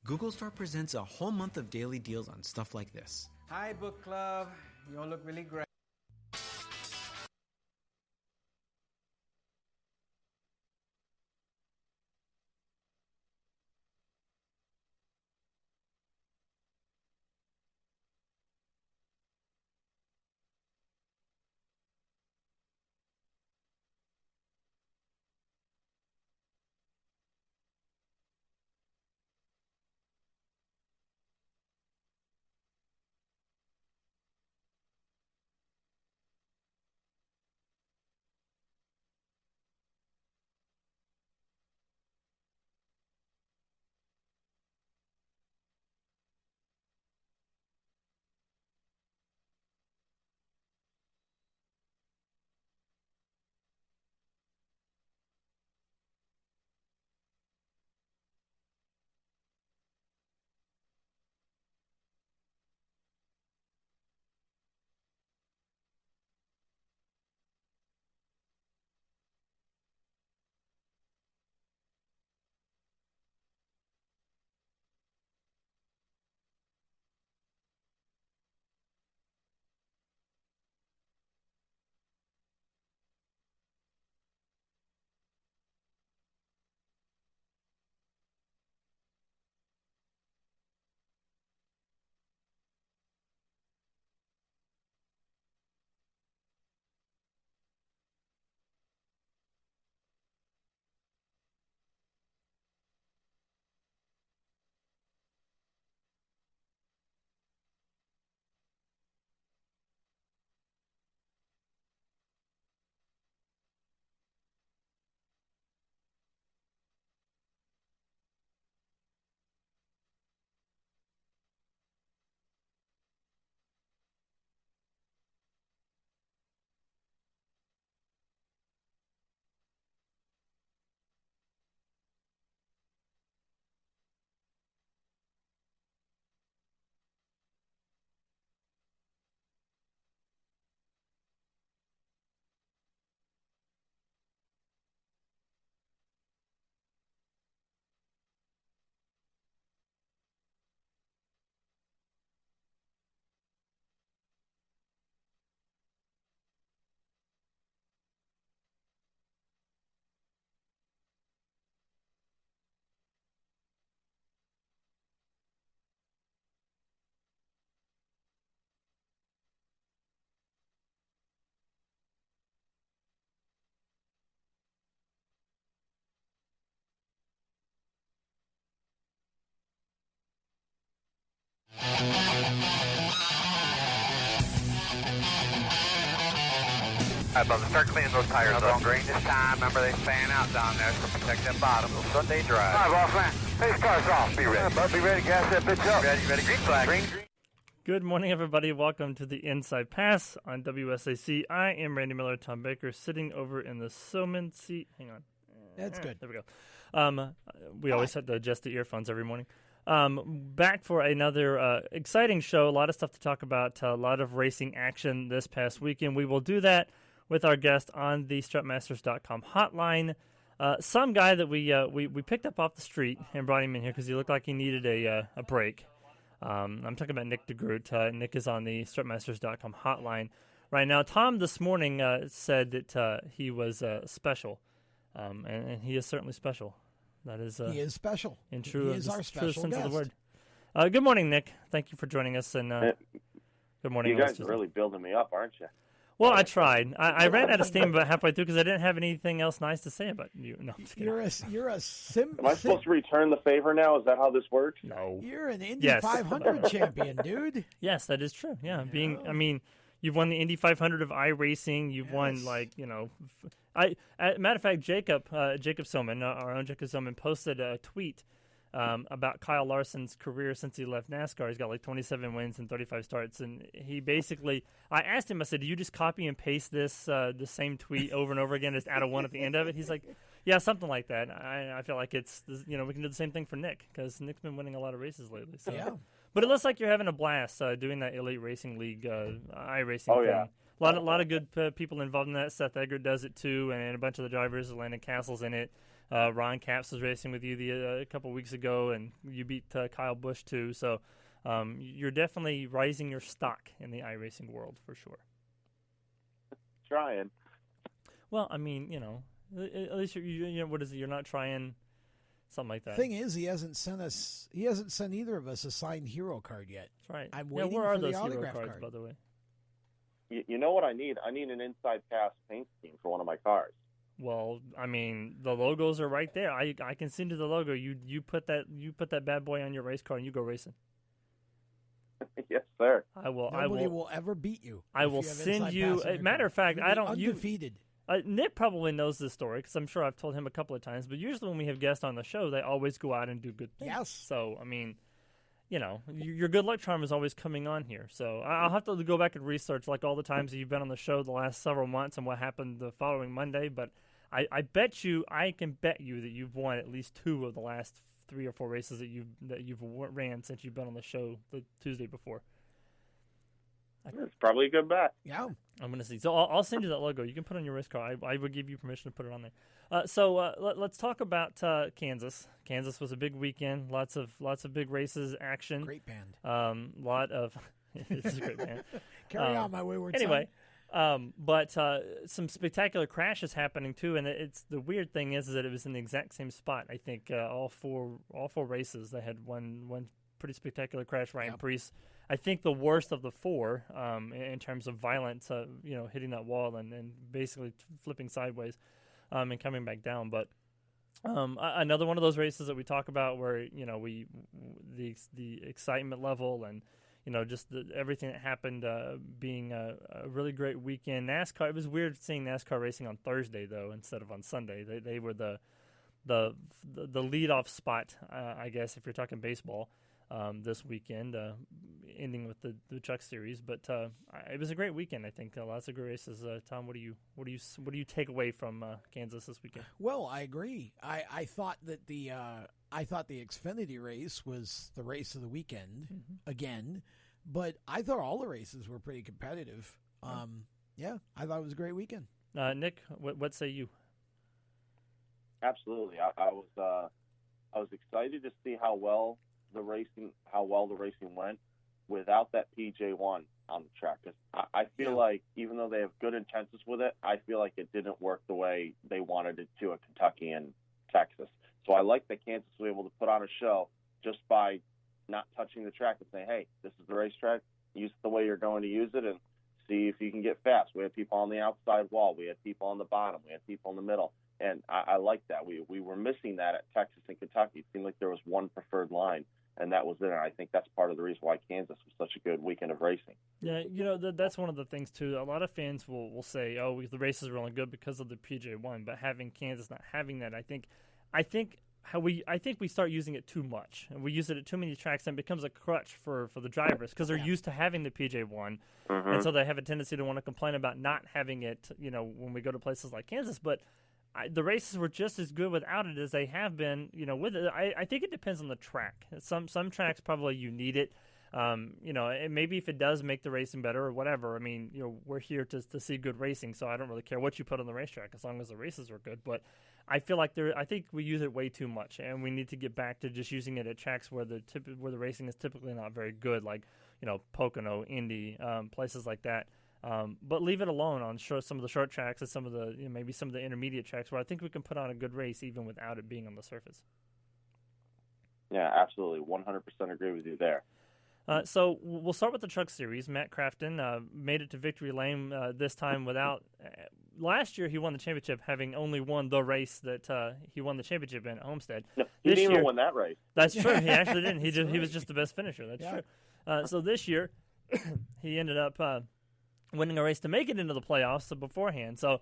Google Store presents a whole month of daily deals on stuff like this. Hi, book club. You all look really great. Alright, Bubba, start cleaning those tires up. Green this time. Remember, they fan out down there, so protect that bottom. Sunday drive. Alright, boss man. Face car's off. Be ready. Bub, be ready. Gas that bitch up. Ready. Green flag. Green. Good morning, everybody. Welcome to the Inside Pass on WSAC. I am Randy Miller, Tom Baker, sitting over in the Soman seat. Hang on. That's good. There we go. We always have to adjust the earphones every morning. Back for another exciting show. A lot of stuff to talk about. A lot of racing action this past weekend. We will do that with our guest on the strutmasters.com hotline. Some guy that we picked up off the street and brought him in here because he looked like he needed a break. I'm talking about Nick Degroot. Nick is on the strutmasters.com hotline right now. Tom this morning said that he was special, and he is certainly special. That is he is special. In true, he is our true special sense guest. of the word. Good morning, Nick. Thank you for joining us. And good morning. You guys are really building me up, aren't you? Well, I tried. I ran out of steam about halfway through because I didn't have anything else nice to say about you. No, I'm just kidding. You're a sim. Am I supposed to return the favor now? Is that how this works? No. You're an Indy Yes. 500 champion, dude. Yes, that is true. Yeah, you've won the Indy 500 of iRacing. You've won matter of fact, Jacob Soman, our own Jacob Soman, posted a tweet about Kyle Larson's career since he left NASCAR. He's got like 27 wins and 35 starts, and he basically, I asked him, I said, do you just copy and paste the same tweet over and over again, just add a one at the end of it? He's like, yeah, something like that. I feel like it's, we can do the same thing for Nick, because Nick's been winning a lot of races lately. So. Yeah. But it looks like you're having a blast doing that Elite Racing League iRacing thing. Yeah. A lot of good people involved in that. Seth Eggert does it too, and a bunch of the drivers, Landon Castle's in it. Ron Capps was racing with you a couple weeks ago, and you beat Kyle Busch too. So you're definitely rising your stock in the iRacing world for sure. Trying. Well, I mean, at least what is it? You're not trying something like that. Thing is, he hasn't sent either of us a signed hero card yet. That's right. I'm waiting where are for those the hero autograph cards, card. by the way? You know what I need? I need an inside pass paint scheme for one of my cars. Well, I mean, the logos are right there. I can send you the logo. You put that bad boy on your race car and you go racing. Yes, sir. Nobody will ever beat you. I if will you have send inside you. pass on your Matter car. of fact, You'll I be don't. undefeated. Nick probably knows this story because I'm sure I've told him a couple of times. But usually when we have guests on the show, they always go out and do good things. Yes. So I mean, your good luck charm is always coming on here. So I'll have to go back and research like all the times that you've been on the show the last several months and what happened the following Monday. But I can bet you that you've won at least 2 of the last 3 or 4 races that you've ran since you've been on the show the Tuesday before. It's probably a good bet. Yeah. I'm going to see. So I'll send you that logo. You can put it on your race car. I would give you permission to put it on there. Let's talk about Kansas. Kansas was a big weekend. Lots of big races, action. Great band. It's a great band. Carry on, my wayward anyway, but some spectacular crashes happening too. And it's the weird thing is that it was in the exact same spot. I think all four races they had one pretty spectacular crash. Ryan Preece. I think the worst of the 4 in terms of violence, hitting that wall and basically flipping sideways and coming back down. But another one of those races that we talk about where, the excitement level and, just everything that happened being a really great weekend. NASCAR, it was weird seeing NASCAR racing on Thursday, though, instead of on Sunday. They were the leadoff spot, I guess, if you're talking baseball. This weekend, ending with the Truck Series, but it was a great weekend. I think lots of great races. Tom, what do you take away from Kansas this weekend? Well, I agree. I thought that the Xfinity race was the race of the weekend again, but I thought all the races were pretty competitive. I thought it was a great weekend. Nick, what say you? Absolutely, I was excited to see how well the racing went without that PJ1 on the track. 'Cause I feel like even though they have good intentions with it, I feel like it didn't work the way they wanted it to at Kentucky and Texas. So I like that Kansas was able to put on a show just by not touching the track and saying, hey, this is the racetrack, use it the way you're going to use it and see if you can get fast. We had people on the outside wall. We had people on the bottom. We had people in the middle. And I like that. We were missing that at Texas and Kentucky. It seemed like there was one preferred line. And that was it. And I think that's part of the reason why Kansas was such a good weekend of racing. Yeah, that's one of the things, too. A lot of fans will say, the races were only good because of the PJ1. But having Kansas not having that, I think we start using it too much. And we use it at too many tracks, and it becomes a crutch for the drivers because they're used to having the PJ1. And so they have a tendency to want to complain about not having it, when we go to places like Kansas. But the races were just as good without it as they have been, with it. I think it depends on the track. Some tracks probably you need it. And maybe if it does make the racing better or whatever. I mean, we're here to see good racing, so I don't really care what you put on the racetrack as long as the races are good. But I feel like I think we use it way too much, and we need to get back to just using it at tracks where the racing is typically not very good, like Pocono, Indy, places like that. But leave it alone on some of the short tracks and some of the maybe some of the intermediate tracks where I think we can put on a good race even without it being on the surface. Yeah, absolutely. 100% agree with you there. So we'll start with the Truck Series. Matt Crafton made it to victory lane this time without. Last year he won the championship, having only won the race that he won the championship in at Homestead. No, he didn't even win that race. That's true. He actually didn't. He was just the best finisher. That's true. So this year he ended up winning a race to make it into the playoffs beforehand. So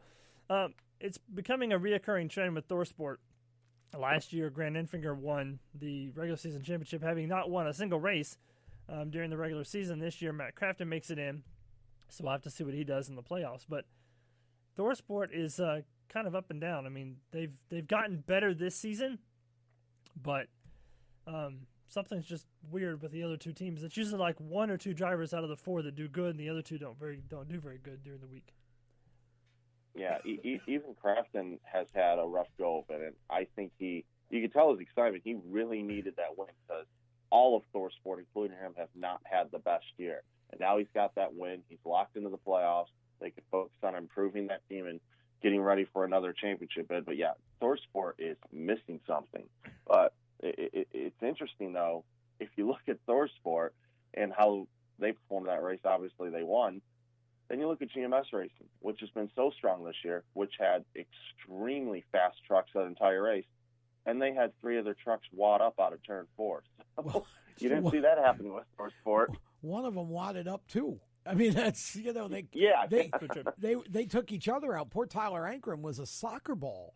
it's becoming a reoccurring trend with ThorSport. Last year, Grant Enfinger won the regular season championship, having not won a single race during the regular season. This year, Matt Crafton makes it in, so we'll have to see what he does in the playoffs. But ThorSport is kind of up and down. I mean, they've gotten better this season, but something's just weird with the other two teams. It's usually like 1 or 2 drivers out of the 4 that do good, and the other 2 don't do very good during the week. Yeah, even Crafton has had a rough go of it, and I think you can tell his excitement. He really needed that win because all of Thor Sport, including him, have not had the best year. And now he's got that win. He's locked into the playoffs. They can focus on improving that team and getting ready for another championship bid. But, yeah, Thor Sport is missing something. But it's interesting, though, if you look at Thor Sport and how they performed that race, obviously they won. Then you look at GMS Racing, which has been so strong this year, which had extremely fast trucks that entire race, and they had 3 of their trucks wad up out of turn 4. So Well, you didn't see that happening with Thor Sport. One of them wadded up too. I mean, that's they took each other out. Poor Tyler Ankrum was a soccer ball.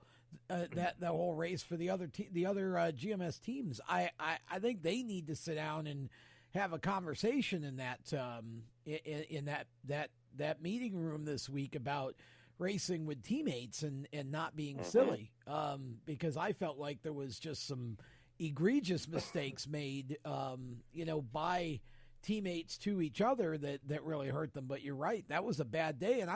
That whole race for the other GMS teams. I think they need to sit down and have a conversation in that meeting room this week about racing with teammates and not being silly. Because I felt like there was just some egregious mistakes made, by teammates to each other that really hurt them. But you're right, that was a bad day. And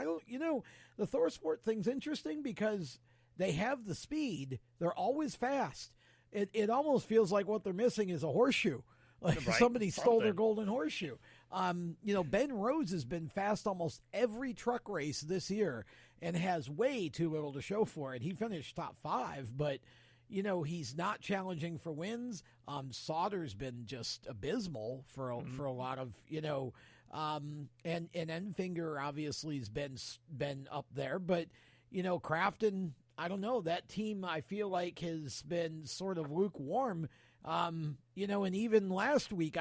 the Thor Sport thing's interesting because they have the speed. They're always fast. It almost feels like what they're missing is a horseshoe. Like somebody stole their golden horseshoe. Ben Rhodes has been fast almost every truck race this year and has way too little to show for it. He finished top 5, but he's not challenging for wins. Sauter's been just abysmal for a lot of and Enfinger obviously has been up there, but Crafton, I don't know, that team I feel like has been sort of lukewarm. And even last week,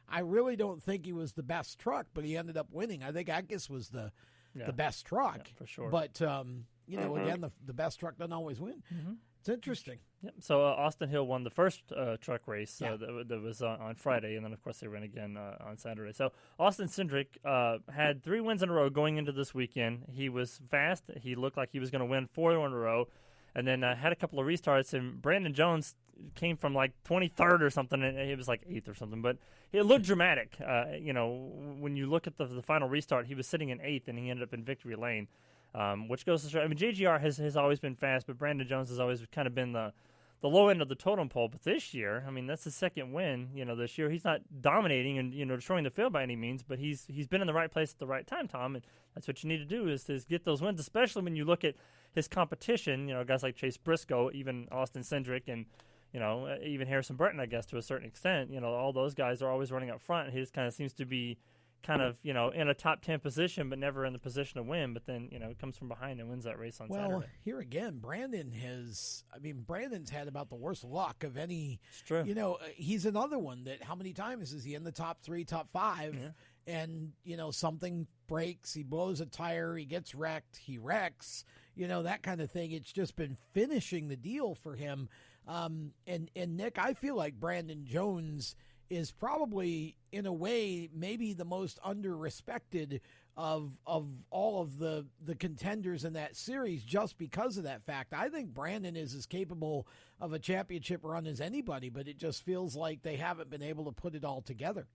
I really don't think he was the best truck, but he ended up winning. I think Agus was the best truck for sure. But again, the best truck doesn't always win. Mm-hmm. It's interesting. Yep. So Austin Hill won the first truck race that was on Friday, and then of course they ran again on Saturday. So Austin Cindric had 3 wins in a row going into this weekend. He was fast. He looked like he was going to win 4 in a row, and then had a couple of restarts. And Brandon Jones came from like 23rd or something, and he was like 8th or something. But it looked dramatic. When you look at the final restart, he was sitting in 8th, and he ended up in victory lane. Which goes to show, JGR has always been fast, but Brandon Jones has always kind of been the low end of the totem pole. But this year, that's his second win, this year. He's not dominating and, destroying the field by any means, but he's been in the right place at the right time, Tom, and that's what you need to do is get those wins, especially when you look at his competition, guys like Chase Briscoe, even Austin Cindric, and, even Harrison Burton, I guess, to a certain extent. All those guys are always running up front, and he just kind of seems to be in a top 10 position, but never in the position to win. But then, comes from behind and wins that race on Saturday. Well, here again, Brandon's had about the worst luck of any. It's true. He's another one that how many times is he in the top 3, top 5? Yeah. And, something breaks, he blows a tire, he gets wrecked, he wrecks, that kind of thing. It's just been finishing the deal for him. And Nick, I feel like Brandon Jones is probably, in a way, maybe the most under-respected of all of the contenders in that series just because of that fact. I think Brandon is as capable of a championship run as anybody, but it just feels like they haven't been able to put it all together.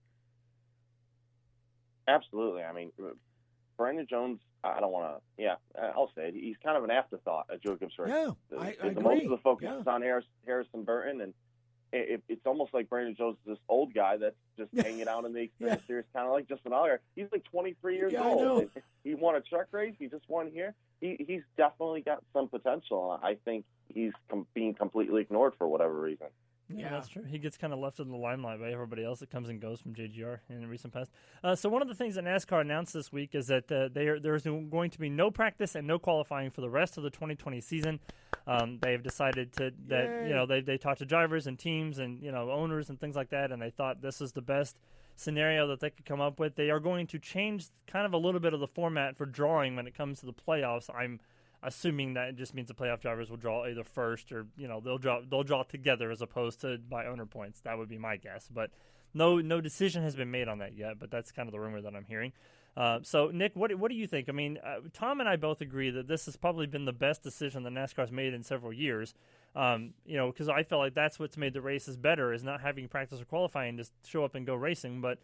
Absolutely. Brandon Jones, I don't want to, I'll say it. He's kind of an afterthought at Jacob's race. Yeah, I agree. Most of the focus is on Harrison Burton, and it's almost like Brandon Jones is this old guy that's just hanging out in the Xfinity Series, kind of like just an other. He's like 23 years old. He won a truck race. He just won here. He's definitely got some potential. I think he's being completely ignored for whatever reason. Yeah, that's true. He gets kind of left in the limelight by everybody else that comes and goes from JGR in the recent past. So one of the things that NASCAR announced this week is that there's going to be no practice and no qualifying for the rest of the 2020 season. They've decided they talked to drivers and teams and owners and things like that, and they thought this is the best scenario that they could come up with. They are going to change kind of a little bit of the format for drawing when it comes to the playoffs. I'm assuming that it just means the playoff drivers will draw either first or they'll draw together as opposed to by owner points. That would be my guess, but no decision has been made on that yet. But that's kind of the rumor that I'm hearing. So Nick, what do you think? Tom and I both agree that this has probably been the best decision that NASCAR's made in several years. Because I feel like that's what's made the races better is not having practice or qualifying, just show up and go racing. But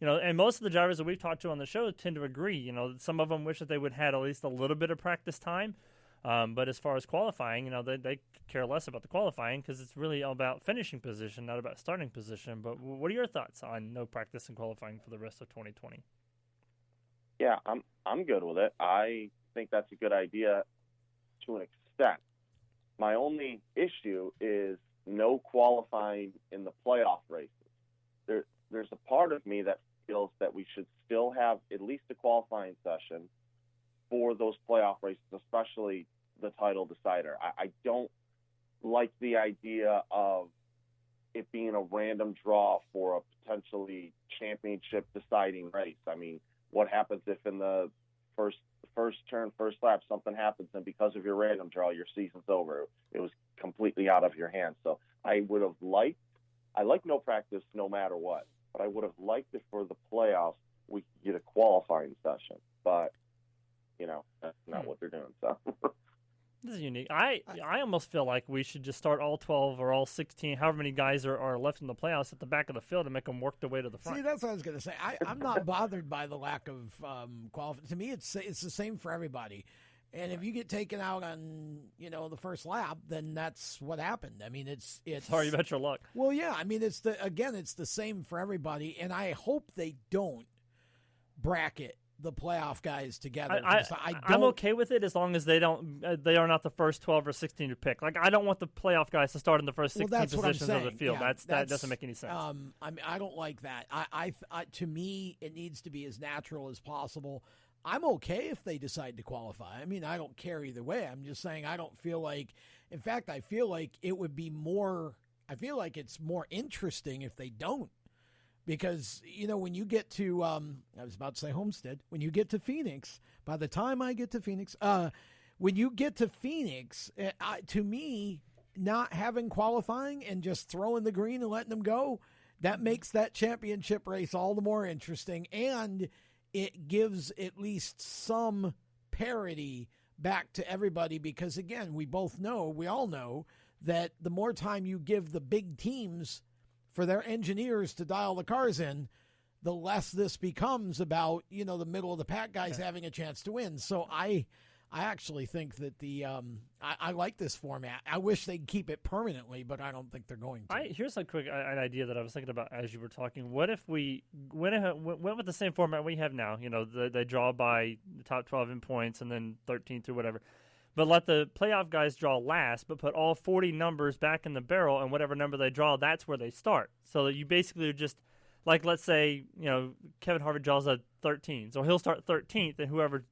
and most of the drivers that we've talked to on the show tend to agree. Some of them wish that they would have had at least a little bit of practice time. But as far as qualifying, they care less about the qualifying because it's really all about finishing position, not about starting position. But what are your thoughts on no practice and qualifying for the rest of 2020? Yeah, I'm good with it. I think that's a good idea to an extent. My only issue is no qualifying in the playoff races. There's a part of me that feels that we should still have at least a qualifying session for those playoff races, especially the title decider. I don't like the idea of it being a random draw for a potentially championship deciding race. I mean, what happens if in the first turn, first lap, something happens and because of your random draw, your season's over? It was completely out of your hands. So I like no practice no matter what, but I would have liked it for the playoffs we could get a qualifying session. But that's not what they're doing. So this is unique. I almost feel like we should just start all 12 or all 16, however many guys are left in the playoffs at the back of the field and make them work their way to the front. See, that's what I was going to say. I'm not bothered by the lack of qualifying. To me, it's the same for everybody. And if you get taken out on the first lap, then that's what happened. I mean, it's sorry about your luck. Well, yeah. I mean, it's the same for everybody, and I hope they don't bracket the playoff guys together. I'm okay with it as long as they are not the first 12 or 16 to pick. Like, I don't want the playoff guys to start in the first 16 positions of the field. Yeah, that doesn't make any sense. I mean, I don't like that. To me, it needs to be as natural as possible. I'm okay if they decide to qualify. I mean, I don't care either way. I'm just saying I don't feel like – in fact, I feel like it would be more – I feel like it's more interesting if they don't. Because, when you get to, I was about to say Homestead, when you get to Phoenix, by the time I get to Phoenix, when you get to Phoenix, to me, not having qualifying and just throwing the green and letting them go, that makes that championship race all the more interesting. And it gives at least some parity back to everybody because, again, we all know that the more time you give the big teams for their engineers to dial the cars in, the less this becomes about, the middle of the pack guys having a chance to win. So I actually think that I like this format. I wish they'd keep it permanently, but I don't think they're going to. Here's an idea that I was thinking about as you were talking. What if we went with the same format we have now? They draw by the top 12 in points and then 13 through whatever. But let the playoff guys draw last, but put all 40 numbers back in the barrel, and whatever number they draw, that's where they start. So that you basically are just, like, let's say, Kevin Harvick draws a 13. So he'll start 13th, and whoever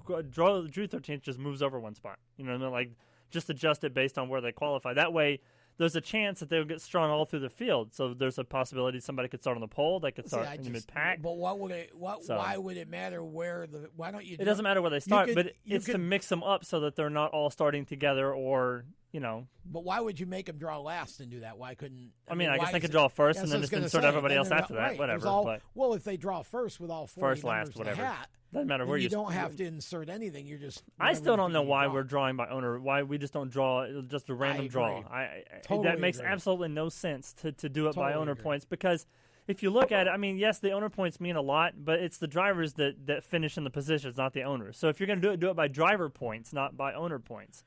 drew 13th just moves over one spot. Like, just adjust it based on where they qualify. That way, there's a chance that they'll get strung all through the field. So there's a possibility somebody could start on the pole, they could start in the mid-pack. But why would it matter why don't you? It doesn't matter where they start, but it's to mix them up so that they're not all starting together or, But why would you make them draw last and do that? Why couldn't? I guess they could draw first and then just insert everybody else after that. Right, whatever. Well, if they draw first with all 40 first, last, whatever. Doesn't matter where you don't have to insert anything. You're just. I still don't know why we're drawing by owner. Why we just don't draw just a random draw. That makes absolutely no sense to do it by owner points because if you look at it, I mean, yes, the owner points mean a lot, but it's the drivers that finish in the positions, not the owners. So if you're going to do it by driver points, not by owner points.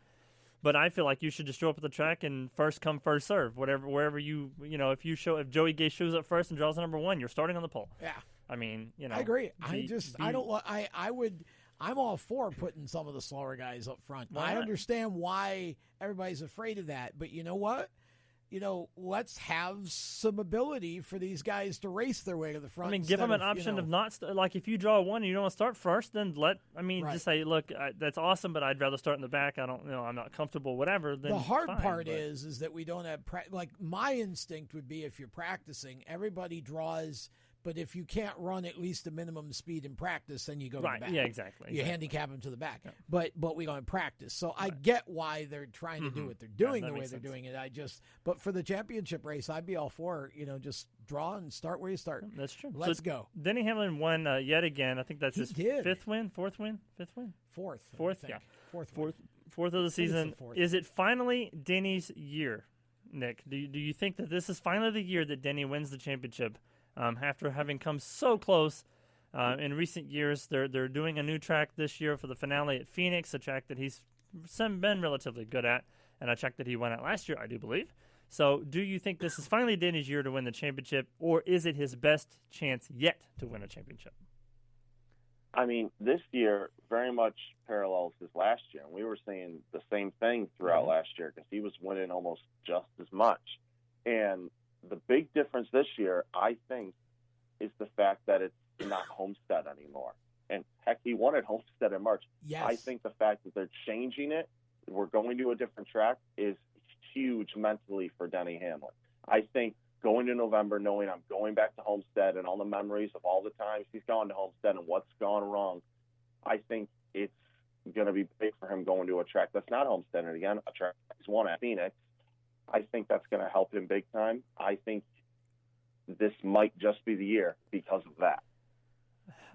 But I feel like you should just show up at the track and first come, first serve. Wherever if Joey Gay shows up first and draws the number 1, you're starting on the pole. Yeah. I mean, I agree. I'm all for putting some of the slower guys up front. I understand why everybody's afraid of that, but you know what? Let's have some ability for these guys to race their way to the front. I mean, give them an option of not like if you draw one and you don't want to start first, then just say, look, that's awesome, but I'd rather start in the back. I don't, I'm not comfortable, whatever. Then the hard part is that we don't have like my instinct would be if you're practicing, everybody draws. But if you can't run at least a minimum speed in practice, then you go to the back. Yeah, exactly. You handicap them to the back. Yeah. But we go in practice. So I get why they're trying to do what they're doing the way they're doing it. But for the championship race, I'd be all for, just draw and start where you start. That's true. Let's go. Denny Hamlin won yet again. I think that's his fifth win? Fourth. Yeah. Fourth of the season. Is it finally Denny's year, Nick? Do you think that this is finally the year that Denny wins the championship after having come so close in recent years. They're doing a new track this year for the finale at Phoenix, a track that he's been relatively good at, and a track that he won at last year, I do believe. So do you think this is finally Denny's year to win the championship, or is it his best chance yet to win a championship? I mean, this year very much parallels his last year. And we were saying the same thing throughout last year because he was winning almost just as much. And the big difference this year, I think, is the fact that it's not Homestead anymore. And heck, he won at Homestead in March. Yes. I think the fact that they're changing it, we're going to a different track, is huge mentally for Denny Hamlin. I think going to November, knowing I'm going back to Homestead and all the memories of all the times he's gone to Homestead and what's gone wrong, I think it's going to be big for him going to a track that's not Homestead. And again, a track he's won at Phoenix. I think that's going to help him big time. I think this might just be the year because of that.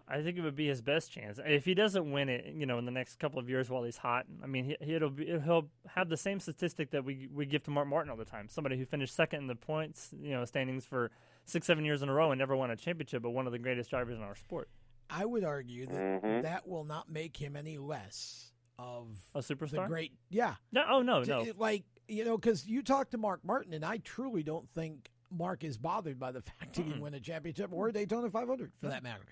I think it would be his best chance. If he doesn't win it, in the next couple of years while he's hot, I mean, he'll have the same statistic that we give to Mark Martin all the time. Somebody who finished second in the points, standings for 6-7 years in a row and never won a championship, but one of the greatest drivers in our sport. I would argue that that will not make him any less of a superstar. The great, yeah. No, no. Like, because you talk to Mark Martin, and I truly don't think Mark is bothered by the fact he can win a championship or a Daytona 500 for that matter.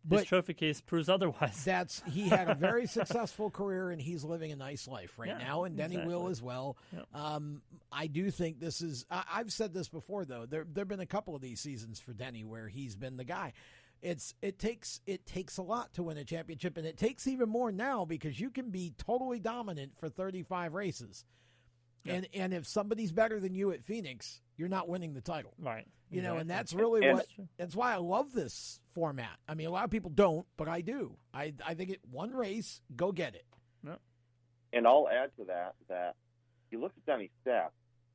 His But trophy case proves otherwise. he had a very successful career, and he's living a nice life right now, and Denny will as well. Yep. I do think this is. I've said this before, though. There've been a couple of these seasons for Denny where he's been the guy. It takes a lot to win a championship, and it takes even more now because you can be totally dominant for 35 races, and if somebody's better than you at Phoenix, you're not winning the title, right? And that's really that's why I love this format. I mean, a lot of people don't, but I do. I think one race, go get it. Yep. And I'll add to that you look at Denny's stats,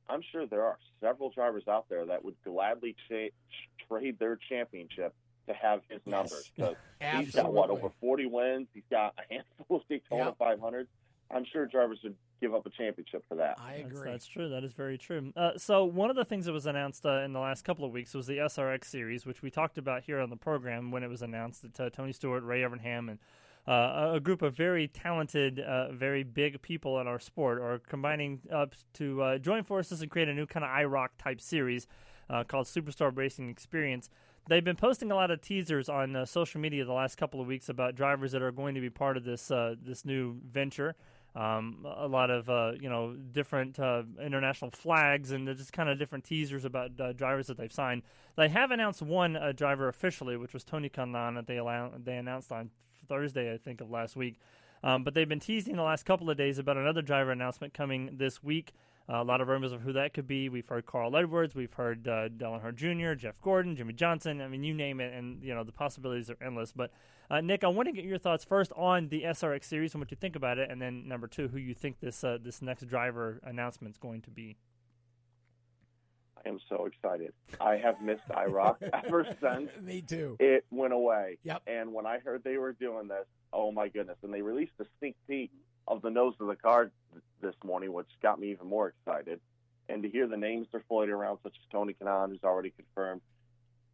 I'm sure there are several drivers out there that would gladly trade their championship to have his numbers. Because he's got, over 40 wins. He's got a handful of Daytona 500s. I'm sure drivers would give up a championship for that. I agree. That's true. That is very true. So one of the things that was announced in the last couple of weeks was the SRX series, which we talked about here on the program when it was announced that Tony Stewart, Ray Evernham, and a group of very talented, very big people in our sport are combining up to join forces and create a new kind of IROC type series called Superstar Racing Experience. They've been posting a lot of teasers on social media the last couple of weeks about drivers that are going to be part of this new venture. A lot of different international flags and just kind of different teasers about drivers that they've signed. They have announced one driver officially, which was Tony Kanaan, that they announced on Thursday, I think, of last week. But they've been teasing the last couple of days about another driver announcement coming this week. A lot of rumors of who that could be. We've heard Carl Edwards. We've heard Dale Earnhardt Jr., Jeff Gordon, Jimmy Johnson. I mean, you name it, and the possibilities are endless. But Nick, I want to get your thoughts first on the SRX series and what you think about it, and then number two, who you think this next driver announcement is going to be. I am so excited. I have missed IROC ever since Me too. It went away. Yep. And when I heard they were doing this, oh my goodness! And they released a sneak peek of the nose of the car this morning, which got me even more excited. And to hear the names they're floating around, such as Tony Kanaan, who's already confirmed,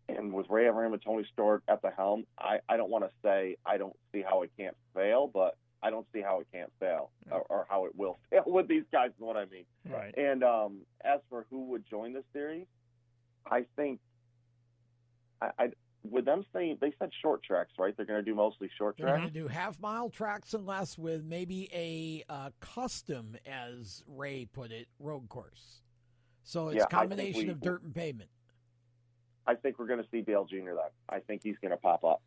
and with Ray Evernham and Tony Stewart at the helm, I don't want to say I don't see how it can't fail, but I don't see how it can't fail or how it will fail with these guys is what I mean. Right. And as for who would join the series, I think with them saying they said short tracks, right? They're going to do mostly short They're tracks. going to do half-mile tracks and less with maybe a custom, as Ray put it, road course. So it's a combination of dirt and pavement. I think we're going to see Dale Jr. then. I think he's going to pop up.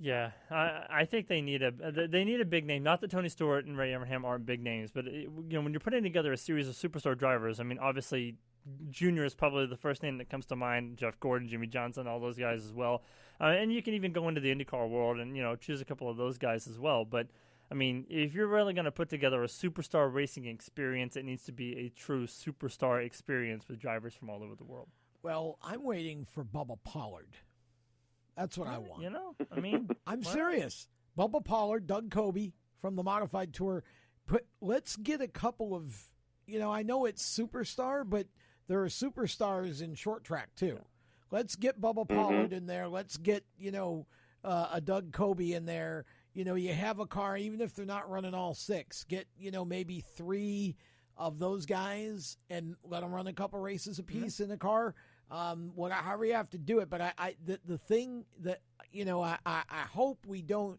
Yeah, I think they need a big name. Not that Tony Stewart and Ray Evernham aren't big names, but when you're putting together a series of superstar drivers, I mean, obviously Junior is probably the first name that comes to mind. Jeff Gordon, Jimmy Johnson, all those guys as well. And you can even go into the IndyCar world and choose a couple of those guys as well. But I mean, if you're really going to put together a superstar racing experience, it needs to be a true superstar experience with drivers from all over the world. Well, I'm waiting for Bubba Pollard. That's what I want. I mean, I'm serious. Bubba Pollard, Doug Coby from the Modified Tour. But let's get a couple of, I know it's superstar, but there are superstars in short track too. Let's get Bubba Pollard in there. Let's get, a Doug Kobe in there. You have a car, even if they're not running all 6, get, maybe 3 of those guys and let them run a couple races apiece in a car. However you have to do it. But the thing that, I hope we don't,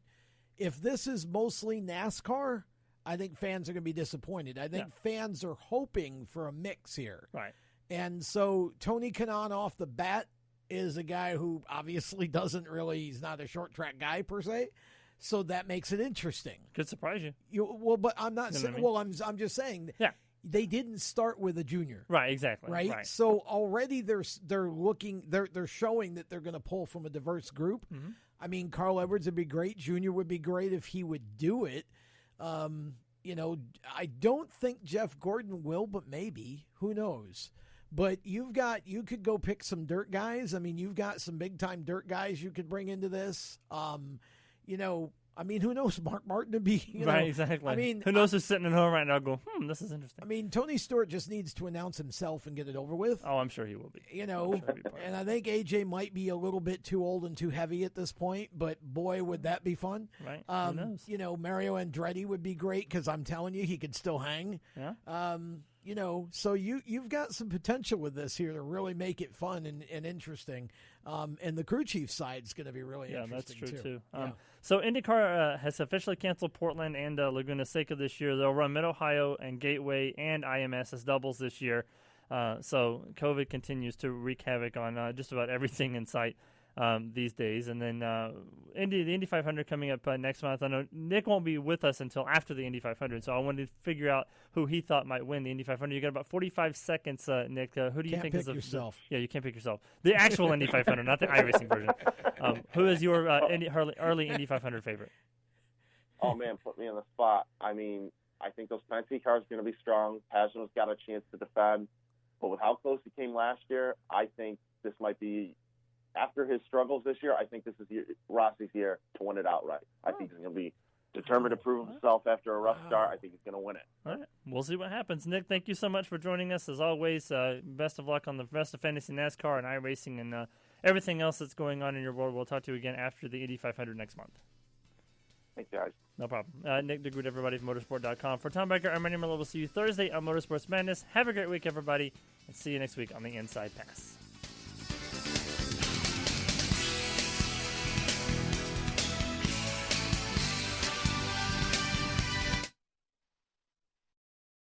if this is mostly NASCAR, I think fans are going to be disappointed. I think fans are hoping for a mix here. Right. And so Tony Kanaan off the bat is a guy who obviously he's not a short track guy per se. So that makes it interesting. Could surprise you. But I'm not saying, I'm just saying. Yeah. They didn't start with a junior. Right, exactly. Right? So already they're showing that they're going to pull from a diverse group. Mm-hmm. I mean, Carl Edwards would be great. Junior would be great if he would do it. I don't think Jeff Gordon will, but maybe. Who knows? But you could go pick some dirt guys. I mean, you've got some big time dirt guys you could bring into this. Who knows? Mark Martin to be, right, exactly. I mean, who knows who's sitting at home right now going, this is interesting. I mean, Tony Stewart just needs to announce himself and get it over with. Oh, I'm sure he will be. And I think AJ might be a little bit too old and too heavy at this point, but boy, would that be fun. Right. Who knows? Mario Andretti would be great because I'm telling you, he could still hang. Yeah. So you've got some potential with this here to really make it fun and interesting. And the crew chief side is going to be really interesting. Yeah, that's true too. Yeah. So IndyCar has officially canceled Portland and Laguna Seca this year. They'll run Mid-Ohio and Gateway and IMS as doubles this year. So COVID continues to wreak havoc on just about everything in sight these days. And then the Indy 500 coming up next month. I know Nick won't be with us until after the Indy 500, so I wanted to figure out who he thought might win the Indy 500. You got about 45 seconds, Nick. Who do you think is yourself? Yeah, you can't pick yourself. The actual Indy 500, not the iRacing version. Who is your early Indy 500 favorite? Oh, man, put me on the spot. I mean, I think those Penske cars are going to be strong. Pagano's got a chance to defend. But with how close he came last year, I think this might be, after his struggles this year, I think this is Rossi's year to win it outright. I think he's going to be determined to prove himself after a rough start. I think he's going to win it. All right. We'll see what happens. Nick, thank you so much for joining us. As always, best of luck on the rest of Fantasy NASCAR and iRacing and everything else that's going on in your world. We'll talk to you again after the Indy 500 next month. Thanks, guys. No problem. Nick Degroot, everybody from motorsport.com. For Tom Becker, I'm Randy Merlo. We'll see you Thursday on Motorsports Madness. Have a great week, everybody, and see you next week on the Inside Pass.